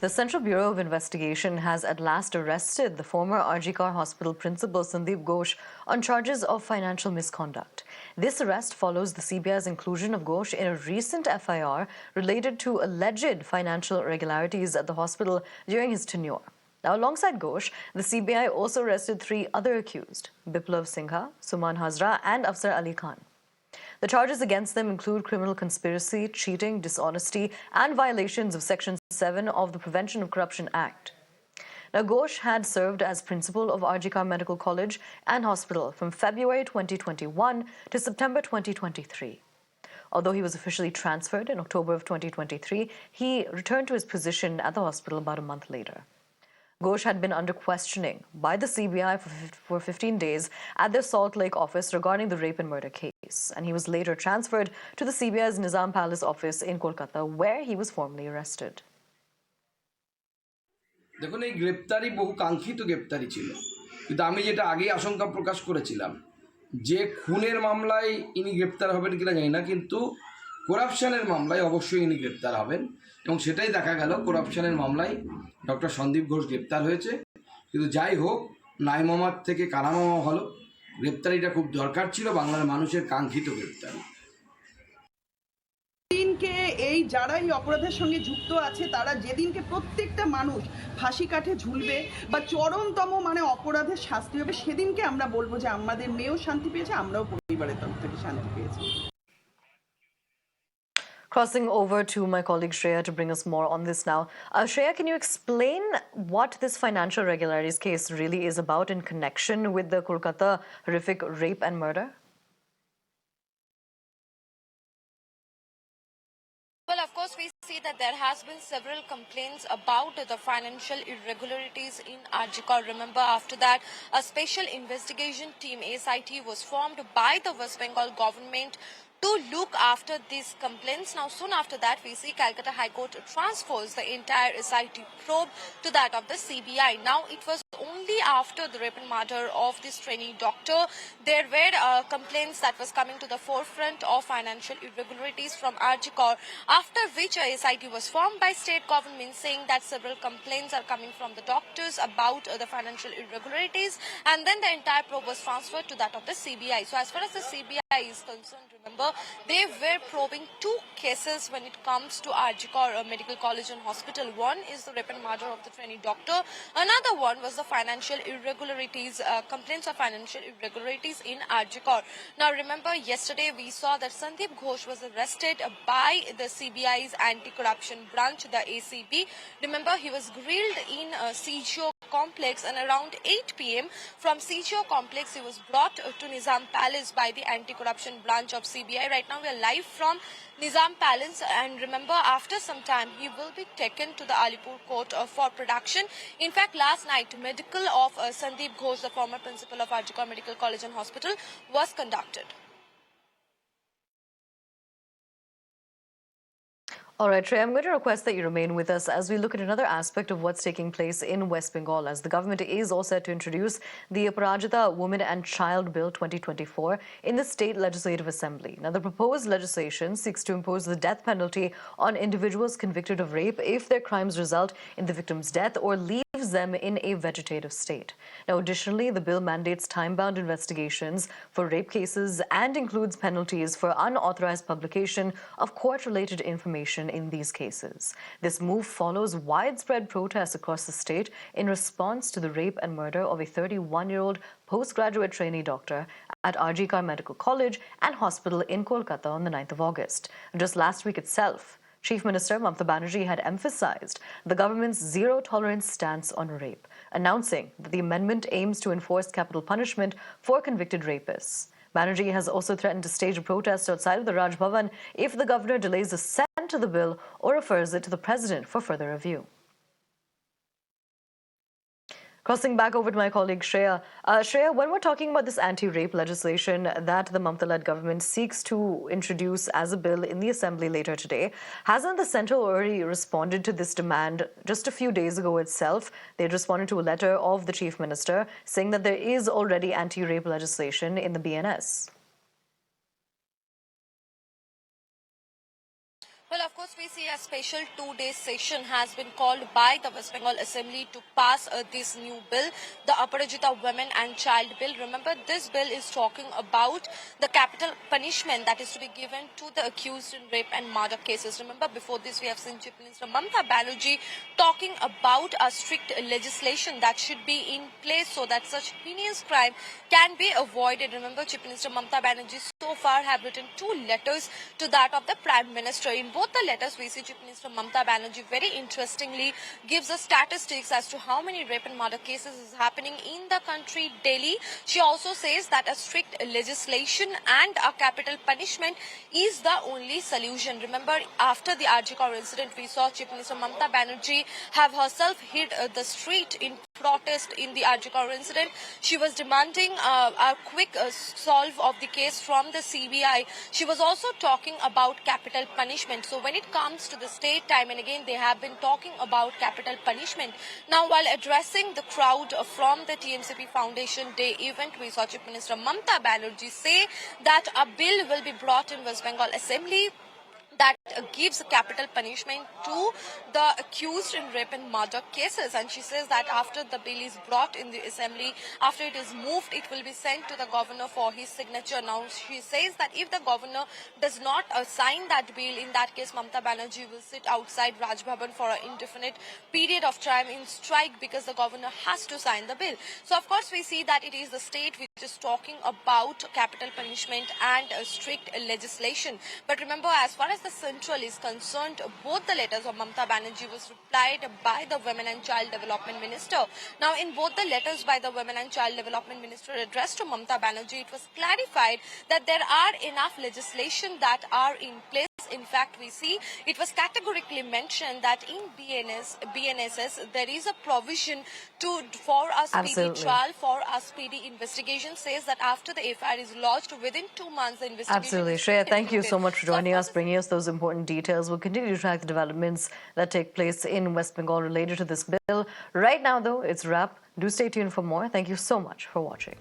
The Central Bureau of Investigation has at last arrested the former RG Hospital principal Sandip Ghosh on charges of financial misconduct. This arrest follows the CBI's inclusion of Ghosh in a recent FIR related to alleged financial irregularities at the hospital during his tenure. Now, alongside Ghosh, the CBI also arrested 3 other accused: Biplav Singha, Suman Hazra and Afsar Ali Khan. The charges against them include criminal conspiracy, cheating, dishonesty, and violations of Section 7 of the Prevention of Corruption Act. Now, Ghosh had served as principal of RG Medical College and Hospital from February 2021 to September 2023. Although he was officially transferred in October of 2023, he returned to his position at the hospital about a month later. Ghosh had been under questioning by the CBI for 15 days at their Salt Lake office regarding the rape and murder case, and he was later transferred to the CBI's Nizam Palace office in Kolkata, where he was formally arrested. দেখুন, এই গ্রেপ্তারি বহু কাঙ্ক্ষিত গ্রেপ্তারি ছিল, কিন্তু আমি যেটা আগেই আশঙ্কা প্রকাশ করেছিলাম যে খুনের মামলায় ইনি গ্রেপ্তার হবেন কিনা জানি না, কিন্তু করাপশনের মামলায় অবশ্যই ইনি গ্রেপ্তার হবেন, এবং সেটাই দেখা গেল। করাপশনের মামলায় ডক্টর সন্দীপ ঘোষ গ্রেপ্তার হয়েছে। কিন্তু যাই হোক, নাইমামার থেকে কারামামা হলো। গ্রেপ্তারিটা খুব দরকার ছিল, বাংলার মানুষের কাঙ্ক্ষিত গ্রেপ্তারি। দিনকে এই যারা এই অপরাধের সঙ্গে যুক্ত আছে তারা যেদিনকে প্রত্যেকটা মানুষ ফাঁসি কাঠে ঝুলবে বা চরমতম অপরাধের শাস্তি হবে, সেদিনকে আমরা বলবো যে আমাদের মেয়েও শান্তি পেয়েছে, আমরাও পরিবারের তরফ থেকে শান্তি পেয়েছি। Crossing over to my colleague Shreya to bring us more on this now. Shreya, can you explain what this financial irregularities case really is about in connection with the Kolkata horrific rape and murder? Well, of course, we see that there has been several complaints about the financial irregularities in Arjikar. Remember, after that, a special investigation team, SIT, was formed by the West Bengal government to look after these complaints. Now, soon after that, we see Calcutta High Court transfers the entire SIT probe to that of the CBI. Now, it was only after the rape and murder of this trainee doctor, there were complaints that was coming to the forefront of financial irregularities from Arjikar, after which a SIT was formed by state government, saying that several complaints are coming from the doctors about the financial irregularities, and then the entire probe was transferred to that of the CBI. So, as far as the CBI is concerned, remember, they were probing 2 cases when it comes to Arjikar Medical College and Hospital. One is the rape and murder of the trainee doctor. Another one was the financial irregularities, complaints of financial irregularities in Arjikar. Now, remember, yesterday we saw that Sandip Ghosh was arrested by the CBI's anti-corruption branch, the ACB. Remember, he was grilled in CGO complex, and around 8 p.m. from CGO complex he was brought to Nizam Palace by the anti-corruption branch of CBI. Right now we are live from Nizam Palace, and remember, after some time he will be taken to the Alipur court for production. In fact, last night medical of Sandip Ghosh, the former principal of Arjikar Medical College and Hospital, was conducted. All right, Shreya, I'm going to request that you remain with us as we look at another aspect of what's taking place in West Bengal, as the government is all set to introduce the Aparajita Women and Child Bill 2024 in the State Legislative Assembly. Now, the proposed legislation seeks to impose the death penalty on individuals convicted of rape if their crimes result in the victim's death or leaves them in a vegetative state. Now, additionally, the bill mandates time-bound investigations for rape cases and includes penalties for unauthorized publication of court-related information in these cases. This move follows widespread protests across the state in response to the rape and murder of a 31-year-old postgraduate trainee doctor at RG Medical College and Hospital in Kolkata on the 9th of August. Just last week itself, Chief Minister Mamata Banerjee had emphasized the government's zero-tolerance stance on rape, announcing that the amendment aims to enforce capital punishment for convicted rapists. Banerjee has also threatened to stage a protest outside of the Raj Bhavan if the governor delays assent to the bill or refers it to the president for further review. Crossing back over to my colleague Shreya. Shreya, when we're talking about this anti-rape legislation that the Mamata-led government seeks to introduce as a bill in the assembly later today, hasn't the central already responded to this demand? Just a few days ago itself, they responded to a letter of the chief minister saying that there is already anti-rape legislation in the BNS. Well, of course, course, we see a special two-day session has been called by the West Bengal Assembly to pass this new bill, the Aparajita Women and Child Bill. Remember, this bill is talking about the capital punishment that is to be given to the accused in rape and murder cases. Remember, before this, we have seen Chief Minister Mamata Banerjee talking about a strict legislation that should be in place so that such heinous crime can be avoided. Remember, Chief Minister Mamata Banerjee so far have written 2 letters to that of the Prime Minister. In both the letters, we see Chief Minister Mamata Banerjee very interestingly gives us statistics as to how many rape and murder cases is happening in the country daily. She also says that a strict legislation and a capital punishment is the only solution. Remember, after the Arjikar incident, we saw Chief Minister Mamata Banerjee have herself hit the street in protest in the Arjikar incident. She was demanding a quick solve of the case from the CBI. She was also talking about capital punishment. So when it comes to the state, time and again they have been talking about capital punishment. Now, while addressing the crowd from the TMCP Foundation Day event, we saw Chief Minister Mamata Banerjee say that a bill will be brought in West Bengal Assembly that gives capital punishment to the accused in rape and murder cases. And she says that after the bill is brought in the assembly, after it is moved, it will be sent to the governor for his signature. Now, she says that if the governor does not sign that bill, in that case, Mamata Banerjee will sit outside Raj Bhavan for an indefinite period of time in strike because the governor has to sign the bill. So, of course, we see that it is the state which is talking about capital punishment and strict legislation. But remember, as far as the central is concerned, both the letters of Mamata Banerjee was replied by the Women and Child Development Minister. Now, in both the letters by the Women and Child Development Minister addressed to Mamata Banerjee, it was clarified that there are enough legislation that are in place. In fact, we see it was categorically mentioned that in BNSS there is a provision for a speedy Absolutely. trial, for a speedy investigation. Says that after the FIR is lodged, within 2 months the investigation Absolutely. is Shreya, thank you concluded. so much for So, of joining course, us, bringing us those important details. We'll continue to track the developments that take place in West Bengal related to this bill. Right now, though, it's a wrap. Do stay tuned for more. Thank you so much for watching.